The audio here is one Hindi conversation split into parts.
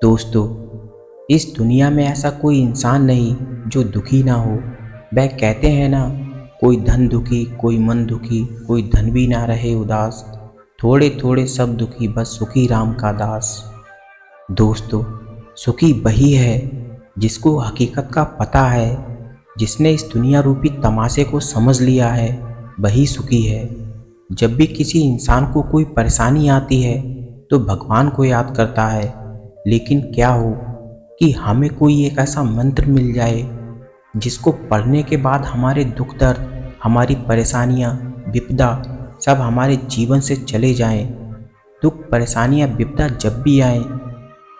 दोस्तों, इस दुनिया में ऐसा कोई इंसान नहीं जो दुखी ना हो। वह कहते हैं ना, कोई धन दुखी, कोई मन दुखी, कोई धन भी ना रहे उदास। थोड़े थोड़े सब दुखी, बस सुखी राम का दास। दोस्तों, सुखी वही है जिसको हकीकत का पता है, जिसने इस दुनिया रूपी तमाशे को समझ लिया है, वही सुखी है। जब भी किसी इंसान को कोई परेशानी आती है तो भगवान को याद करता है, लेकिन क्या हो कि हमें कोई एक ऐसा मंत्र मिल जाए जिसको पढ़ने के बाद हमारे दुख दर्द, हमारी परेशानियां, विपदा सब हमारे जीवन से चले जाएं। दुख, परेशानियां, विपदा जब भी आए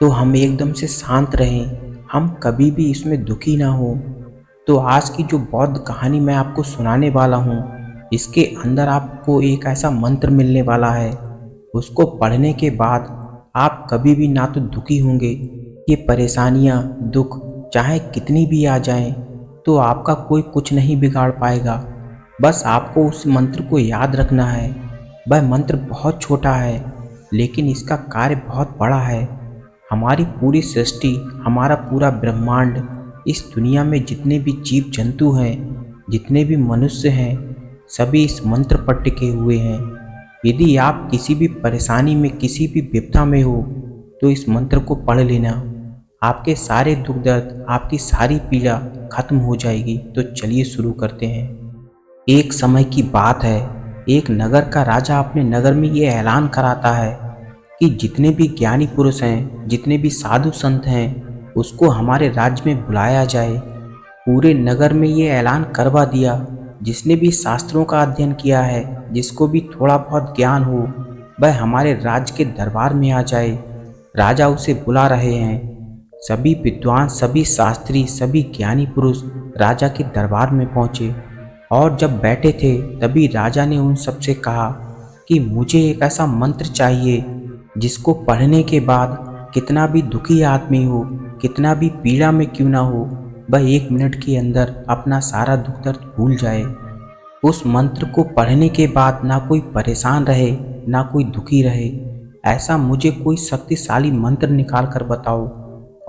तो हम एकदम से शांत रहें, हम कभी भी इसमें दुखी ना हो। तो आज की जो बौद्ध कहानी मैं आपको सुनाने वाला हूँ, इसके अंदर आपको एक ऐसा मंत्र मिलने वाला है। उसको पढ़ने के बाद आप कभी भी ना तो दुखी होंगे। ये परेशानियाँ, दुख चाहे कितनी भी आ जाएं, तो आपका कोई कुछ नहीं बिगाड़ पाएगा। बस आपको उस मंत्र को याद रखना है। वह मंत्र बहुत छोटा है, लेकिन इसका कार्य बहुत बड़ा है। हमारी पूरी सृष्टि, हमारा पूरा ब्रह्मांड, इस दुनिया में जितने भी जीव जंतु हैं, जितने भी मनुष्य हैं, सभी इस मंत्र पर टिके हुए हैं। यदि आप किसी भी परेशानी में, किसी भी विपदा में हो, तो इस मंत्र को पढ़ लेना। आपके सारे दुख दर्द, आपकी सारी पीड़ा खत्म हो जाएगी। तो चलिए शुरू करते हैं। एक समय की बात है, एक नगर का राजा अपने नगर में ये ऐलान कराता है कि जितने भी ज्ञानी पुरुष हैं, जितने भी साधु संत हैं, उसको हमारे राज्य में बुलाया जाए। पूरे नगर में ये ऐलान करवा दिया, जिसने भी शास्त्रों का अध्ययन किया है, जिसको भी थोड़ा बहुत ज्ञान हो, वह हमारे राज्य के दरबार में आ जाए। राजा उसे बुला रहे हैं। सभी विद्वान, सभी शास्त्री, सभी ज्ञानी पुरुष राजा के दरबार में पहुंचे और जब बैठे थे तभी राजा ने उन सबसे कहा कि मुझे एक ऐसा मंत्र चाहिए जिसको पढ़ने के बाद कितना भी दुखी आदमी हो, कितना भी पीड़ा में क्यों ना हो, वह 1 मिनट के अंदर अपना सारा दुख दर्द भूल जाए। उस मंत्र को पढ़ने के बाद ना कोई परेशान रहे, ना कोई दुखी रहे। ऐसा मुझे कोई शक्तिशाली मंत्र निकाल कर बताओ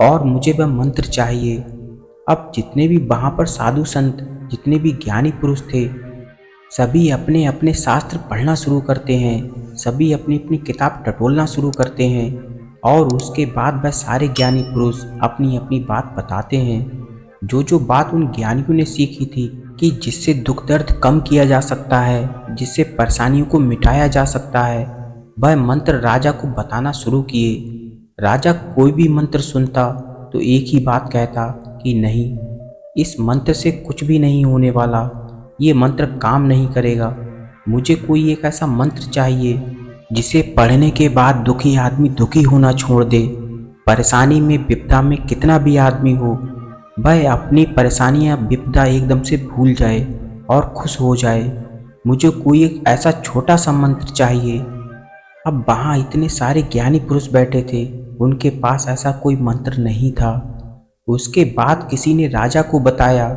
और मुझे वह मंत्र चाहिए। अब जितने भी वहाँ पर साधु संत, जितने भी ज्ञानी पुरुष थे, सभी अपने अपने शास्त्र पढ़ना शुरू करते हैं, सभी अपनी अपनी किताब टटोलना शुरू करते हैं और उसके बाद वह सारे ज्ञानी पुरुष अपनी अपनी बात बताते हैं। जो जो बात उन ज्ञानियों ने सीखी थी कि जिससे दुख दर्द कम किया जा सकता है, जिससे परेशानियों को मिटाया जा सकता है, वह मंत्र राजा को बताना शुरू किए। राजा कोई भी मंत्र सुनता तो एक ही बात कहता कि नहीं, इस मंत्र से कुछ भी नहीं होने वाला, ये मंत्र काम नहीं करेगा। मुझे कोई एक ऐसा मंत्र चाहिए जिसे पढ़ने के बाद दुखी आदमी दुखी होना छोड़ दे। परेशानी में, विपदा में कितना भी आदमी हो, वह अपनी परेशानियां, विपदा एकदम से भूल जाए और खुश हो जाए। मुझे कोई एक ऐसा छोटा सा मंत्र चाहिए। अब वहाँ इतने सारे ज्ञानी पुरुष बैठे थे, उनके पास ऐसा कोई मंत्र नहीं था। उसके बाद किसी ने राजा को बताया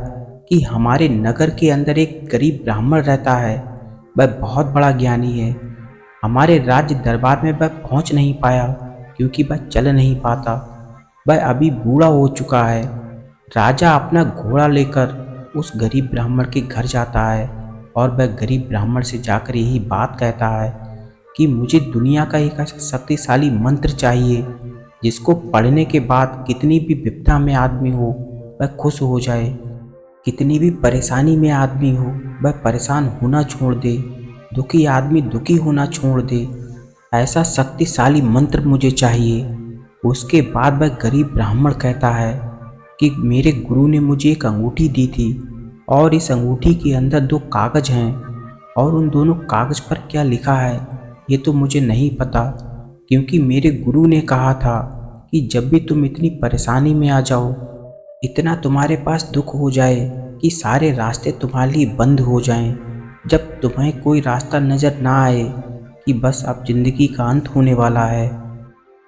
कि हमारे नगर के अंदर एक गरीब ब्राह्मण रहता है, वह बहुत बड़ा ज्ञानी है। हमारे राज्य दरबार में वह पहुंच नहीं पाया क्योंकि वह चल नहीं पाता, वह अभी बूढ़ा हो चुका है। राजा अपना घोड़ा लेकर उस गरीब ब्राह्मण के घर जाता है और वह गरीब ब्राह्मण से जाकर यही बात कहता है कि मुझे दुनिया का एक ऐसा शक्तिशाली मंत्र चाहिए जिसको पढ़ने के बाद कितनी भी विपदा में आदमी हो वह खुश हो जाए, कितनी भी परेशानी में आदमी हो वह परेशान होना छोड़ दे, दुखी आदमी दुखी होना छोड़ दे। ऐसा शक्तिशाली मंत्र मुझे चाहिए। उसके बाद वह गरीब ब्राह्मण कहता है कि मेरे गुरु ने मुझे एक अंगूठी दी थी और इस अंगूठी के अंदर 2 कागज हैं और उन दोनों कागज पर क्या लिखा है ये तो मुझे नहीं पता, क्योंकि मेरे गुरु ने कहा था कि जब भी तुम इतनी परेशानी में आ जाओ, इतना तुम्हारे पास दुख हो जाए कि सारे रास्ते तुम्हारे लिए बंद हो जाएं, जब तुम्हें कोई रास्ता नज़र ना आए कि बस अब ज़िंदगी का अंत होने वाला है,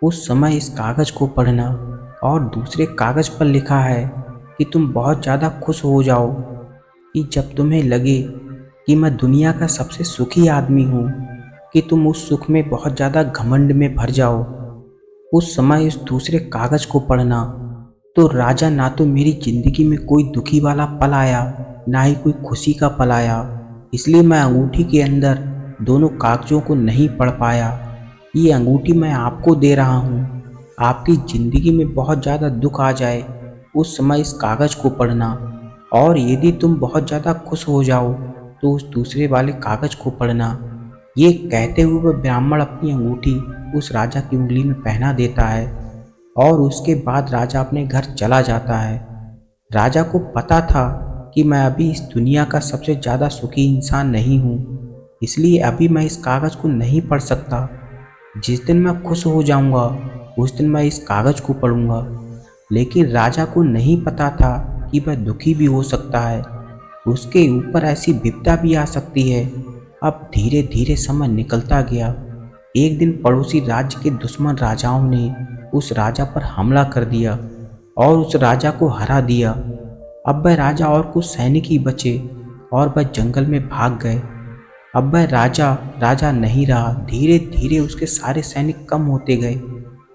उस समय इस कागज़ को पढ़ना। और दूसरे कागज़ पर लिखा है कि तुम बहुत ज़्यादा खुश हो जाओ कि जब तुम्हें लगे कि मैं दुनिया का सबसे सुखी आदमी हूँ, कि तुम उस सुख में बहुत ज़्यादा घमंड में भर जाओ। उस समय उस दूसरे कागज को पढ़ना, तो राजा ना तो मेरी जिंदगी में कोई दुखी वाला पल आया, ना ही कोई खुशी का पल आया। इसलिए मैं अंगूठी के अंदर दोनों कागजों को नहीं पढ़ पाया। ये अंगूठी मैं आपको दे रहा हूँ। आपकी जिंदगी में बहुत ज़्यादा दुख आ जाए, उस समय इस कागज को पढ़ना, और यदि तुम बहुत ज़्यादा खुश हो जाओ तो उस दूसरे वाले कागज को पढ़ना। ये कहते हुए वह ब्राह्मण अपनी अंगूठी उस राजा की उंगली में पहना देता है और उसके बाद राजा अपने घर चला जाता है। राजा को पता था कि मैं अभी इस दुनिया का सबसे ज़्यादा सुखी इंसान नहीं हूँ, इसलिए अभी मैं इस कागज़ को नहीं पढ़ सकता। जिस दिन मैं खुश हो जाऊँगा उस दिन मैं इस कागज़ को पढ़ूँगा। लेकिन राजा को नहीं पता था कि वह दुखी भी हो सकता है, उसके ऊपर ऐसी विपदा भी आ सकती है। अब धीरे धीरे समय निकलता गया। एक दिन पड़ोसी राज्य के दुश्मन राजाओं ने उस राजा पर हमला कर दिया और उस राजा को हरा दिया। अब वह राजा और कुछ सैनिक ही बचे और वह जंगल में भाग गए। अब वह राजा राजा नहीं रहा। धीरे धीरे उसके सारे सैनिक कम होते गए।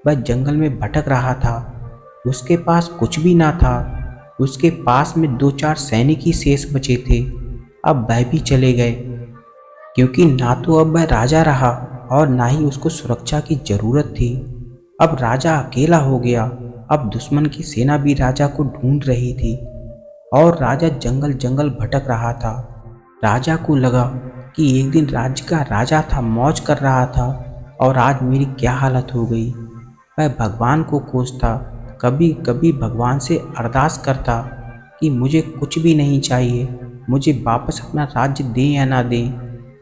वह जंगल में भटक रहा था। उसके पास कुछ भी ना था। उसके पास में 2-4 सैनिक ही शेष बचे थे। अब वह भी चले गए, क्योंकि ना तो अब वह राजा रहा और ना ही उसको सुरक्षा की जरूरत थी। अब राजा अकेला हो गया। अब दुश्मन की सेना भी राजा को ढूंढ रही थी और राजा जंगल जंगल भटक रहा था। राजा को लगा कि एक दिन राज्य का राजा था, मौज कर रहा था, और आज मेरी क्या हालत हो गई। वह भगवान को कोसता, कभी कभी भगवान से अरदास करता कि मुझे कुछ भी नहीं चाहिए, मुझे वापस अपना राज्य दें या ना दें,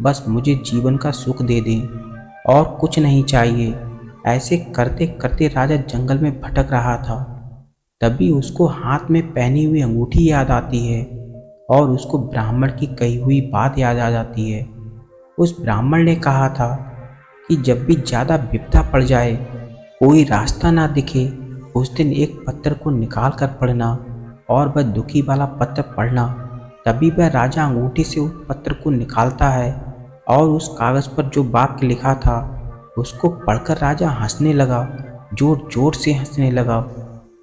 बस मुझे जीवन का सुख दे दें और कुछ नहीं चाहिए। ऐसे करते करते राजा जंगल में भटक रहा था। तभी उसको हाथ में पहनी हुई अंगूठी याद आती है और उसको ब्राह्मण की कही हुई बात याद आ जाती है। उस ब्राह्मण ने कहा था कि जब भी ज़्यादा विपदा पड़ जाए, कोई रास्ता ना दिखे, उस दिन एक पत्थर को निकाल कर पढ़ना और वह दुखी वाला पत्थर पढ़ना। तभी वह राजा अंगूठी से उस पत्थर को निकालता है और उस कागज़ पर जो वाक्य लिखा था उसको पढ़कर राजा हंसने लगा, जोर जोर से हंसने लगा।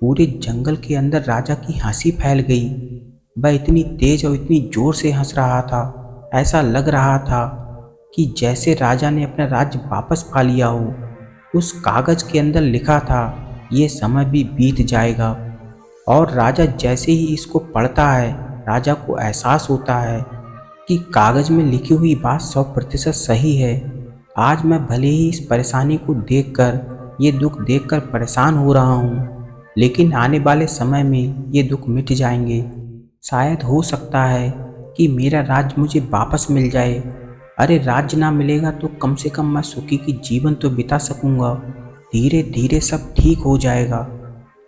पूरे जंगल के अंदर राजा की हंसी फैल गई। वह इतनी तेज और इतनी जोर से हंस रहा था, ऐसा लग रहा था कि जैसे राजा ने अपना राज्य वापस पा लिया हो। उस कागज के अंदर लिखा था, ये समय भी बीत जाएगा। और राजा जैसे ही इसको पढ़ता है, राजा को एहसास होता है कि कागज में लिखी हुई बात 100% सही है। आज मैं भले ही इस परेशानी को देखकर, ये दुख देखकर परेशान हो रहा हूँ, लेकिन आने वाले समय में ये दुख मिट जाएंगे। शायद हो सकता है कि मेरा राज्य मुझे वापस मिल जाए। अरे राज्य ना मिलेगा तो कम से कम मैं सुखी की जीवन तो बिता सकूंगा। धीरे धीरे सब ठीक हो जाएगा।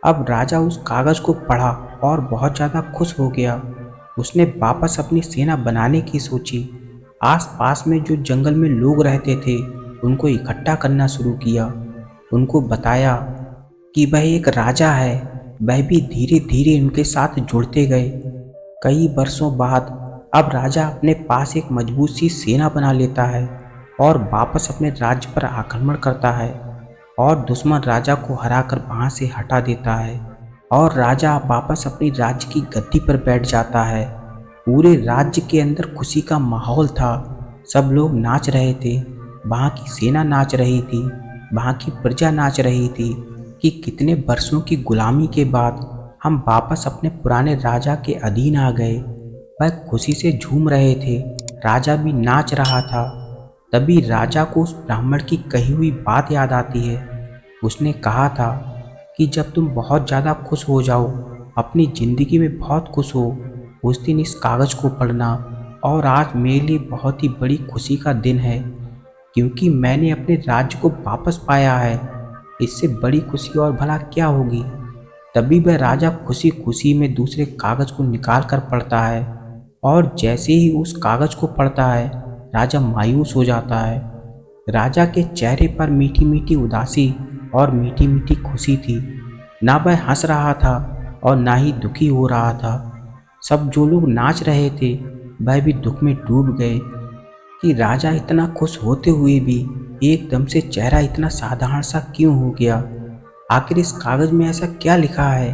अब राजा उस कागज़ को पढ़ा और बहुत ज़्यादा खुश हो गया। उसने वापस अपनी सेना बनाने की सोची। आसपास में जो जंगल में लोग रहते थे उनको इकट्ठा करना शुरू किया। उनको बताया कि वह एक राजा है। वह भी धीरे धीरे उनके साथ जुड़ते गए। कई वर्षों बाद अब राजा अपने पास एक मजबूत सी सेना बना लेता है और वापस अपने राज्य पर आक्रमण करता है और दुश्मन राजा को हराकर वहां से हटा देता है और राजा वापस अपनी राज्य की गद्दी पर बैठ जाता है। पूरे राज्य के अंदर खुशी का माहौल था। सब लोग नाच रहे थे। वहाँ की सेना नाच रही थी, वहाँ की प्रजा नाच रही थी कि कितने वर्षों की गुलामी के बाद हम वापस अपने पुराने राजा के अधीन आ गए। वह खुशी से झूम रहे थे, राजा भी नाच रहा था। तभी राजा को उस ब्राह्मण की कही हुई बात याद आती है। उसने कहा था कि जब तुम बहुत ज़्यादा खुश हो जाओ, अपनी ज़िंदगी में बहुत खुश हो, उस दिन इस कागज़ को पढ़ना। और आज मेरे लिए बहुत ही बड़ी खुशी का दिन है, क्योंकि मैंने अपने राज्य को वापस पाया है। इससे बड़ी खुशी और भला क्या होगी। तभी वह राजा खुशी खुशी में दूसरे कागज़ को निकाल कर पढ़ता है और जैसे ही उस कागज़ को पढ़ता है, राजा मायूस हो जाता है। राजा के चेहरे पर मीठी मीठी उदासी और मीठी मीठी खुशी थी। ना वह हंस रहा था और ना ही दुखी हो रहा था। सब जो लोग नाच रहे थे वह भी दुख में डूब गए कि राजा इतना खुश होते हुए भी एकदम से चेहरा इतना साधारण सा क्यों हो गया। आखिर इस कागज में ऐसा क्या लिखा है।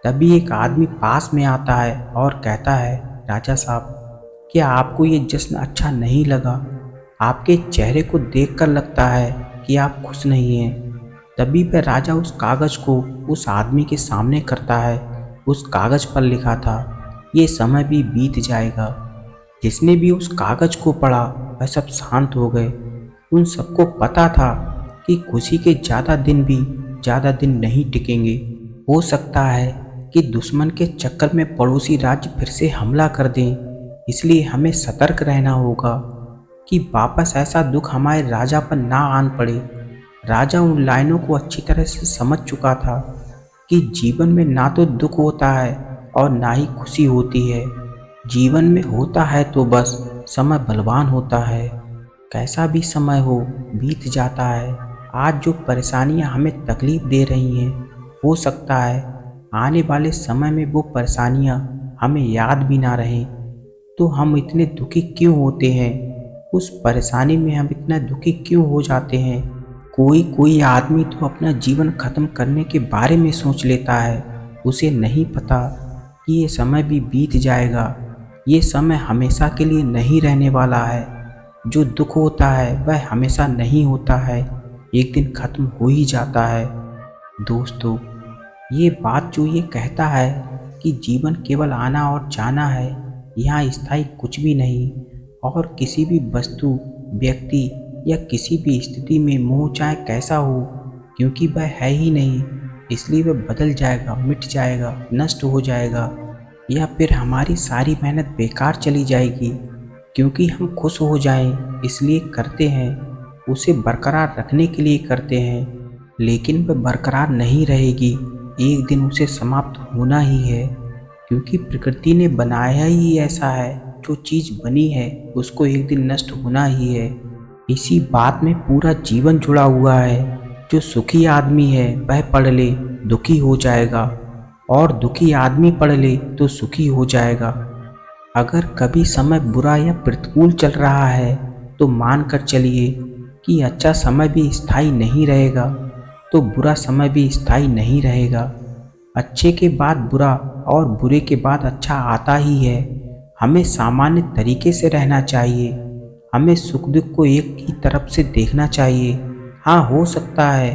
तभी एक आदमी पास में आता है और कहता है, राजा साहब, क्या आपको ये जश्न अच्छा नहीं लगा? आपके चेहरे को देखकर लगता है कि आप खुश नहीं हैं। तभी वह राजा उस कागज को उस आदमी के सामने करता है। उस कागज पर लिखा था, ये समय भी बीत जाएगा। जिसने भी उस कागज को पढ़ा वह सब शांत हो गए। उन सबको पता था कि खुशी के ज़्यादा दिन नहीं टिकेंगे। हो सकता है कि दुश्मन के चक्कर में पड़ोसी राज्य फिर से हमला कर दें। इसलिए हमें सतर्क रहना होगा कि वापस ऐसा दुख हमारे राजा पर ना आन पड़े। राजा उन लाइनों को अच्छी तरह से समझ चुका था कि जीवन में ना तो दुख होता है और ना ही खुशी होती है। जीवन में होता है तो बस समय बलवान होता है। कैसा भी समय हो बीत जाता है। आज जो परेशानियां हमें तकलीफ दे रही हैं, हो सकता है आने वाले समय में वो परेशानियां हमें याद भी ना रहें। तो हम इतने दुखी क्यों होते हैं? उस परेशानी में हम इतना दुखी क्यों हो जाते हैं? कोई आदमी तो अपना जीवन खत्म करने के बारे में सोच लेता है। उसे नहीं पता कि ये समय भी बीत जाएगा। ये समय हमेशा के लिए नहीं रहने वाला है। जो दुख होता है वह हमेशा नहीं होता है, एक दिन खत्म हो ही जाता है। दोस्तों, ये बात जो ये कहता है कि जीवन केवल आना और जाना है, यहाँ स्थायी कुछ भी नहीं, और किसी भी वस्तु, व्यक्ति या किसी भी स्थिति में मोह चाहे कैसा हो, क्योंकि वह है ही नहीं, इसलिए वह बदल जाएगा, मिट जाएगा, नष्ट हो जाएगा, या फिर हमारी सारी मेहनत बेकार चली जाएगी। क्योंकि हम खुश हो जाएं इसलिए करते हैं, उसे बरकरार रखने के लिए करते हैं, लेकिन वह बरकरार नहीं रहेगी। एक दिन उसे समाप्त होना ही है, क्योंकि प्रकृति ने बनाया ही ऐसा है। जो चीज़ बनी है उसको एक दिन नष्ट होना ही है। इसी बात में पूरा जीवन जुड़ा हुआ है। जो सुखी आदमी है वह पढ़ ले दुखी हो जाएगा, और दुखी आदमी पढ़ ले तो सुखी हो जाएगा। अगर कभी समय बुरा या प्रतिकूल चल रहा है तो मान कर चलिए कि अच्छा समय भी स्थायी नहीं रहेगा, तो बुरा समय भी स्थायी नहीं रहेगा। अच्छे के बाद बुरा और बुरे के बाद अच्छा आता ही है। हमें सामान्य तरीके से रहना चाहिए। हमें सुख दुख को एक ही तरफ से देखना चाहिए। हाँ, हो सकता है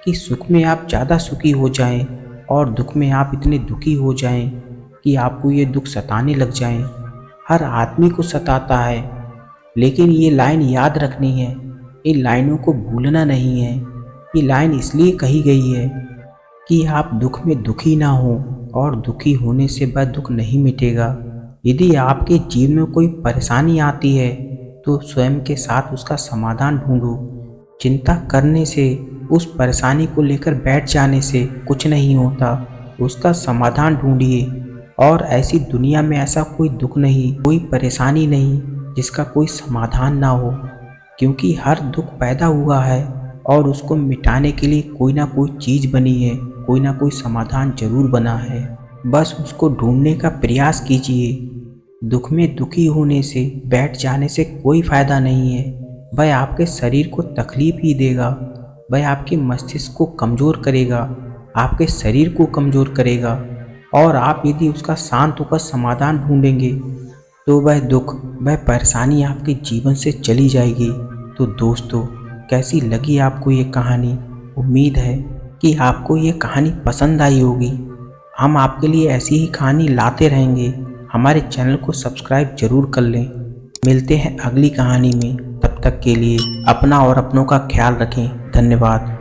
कि सुख में आप ज़्यादा सुखी हो जाएं और दुख में आप इतने दुखी हो जाएं कि आपको ये दुख सताने लग जाएं। हर आदमी को सताता है, लेकिन ये लाइन याद रखनी है। इन लाइनों को भूलना नहीं है। ये लाइन इसलिए कही गई है कि आप दुख में दुखी ना हो, और दुखी होने से वह दुख नहीं मिटेगा। यदि आपके जीवन में कोई परेशानी आती है तो स्वयं के साथ उसका समाधान ढूंढो। चिंता करने से, उस परेशानी को लेकर बैठ जाने से कुछ नहीं होता। उसका समाधान ढूंढिए। और ऐसी दुनिया में ऐसा कोई दुख नहीं, कोई परेशानी नहीं जिसका कोई समाधान ना हो, क्योंकि हर दुख पैदा हुआ है और उसको मिटाने के लिए कोई ना कोई चीज़ बनी है, कोई ना कोई समाधान जरूर बना है। बस उसको ढूंढने का प्रयास कीजिए। दुख में दुखी होने से, बैठ जाने से कोई फ़ायदा नहीं है। वह आपके शरीर को तकलीफ ही देगा। वह आपके मस्तिष्क को कमज़ोर करेगा, आपके शरीर को कमज़ोर करेगा। और आप यदि उसका शांत होकर समाधान ढूंढेंगे तो वह दुख, वह परेशानी आपके जीवन से चली जाएगी। तो दोस्तों, कैसी लगी आपको ये कहानी? उम्मीद है कि आपको ये कहानी पसंद आई होगी। हम आपके लिए ऐसी ही कहानी लाते रहेंगे। हमारे चैनल को सब्सक्राइब जरूर कर लें। मिलते हैं अगली कहानी में। तब तक के लिए अपना और अपनों का ख्याल रखें। धन्यवाद।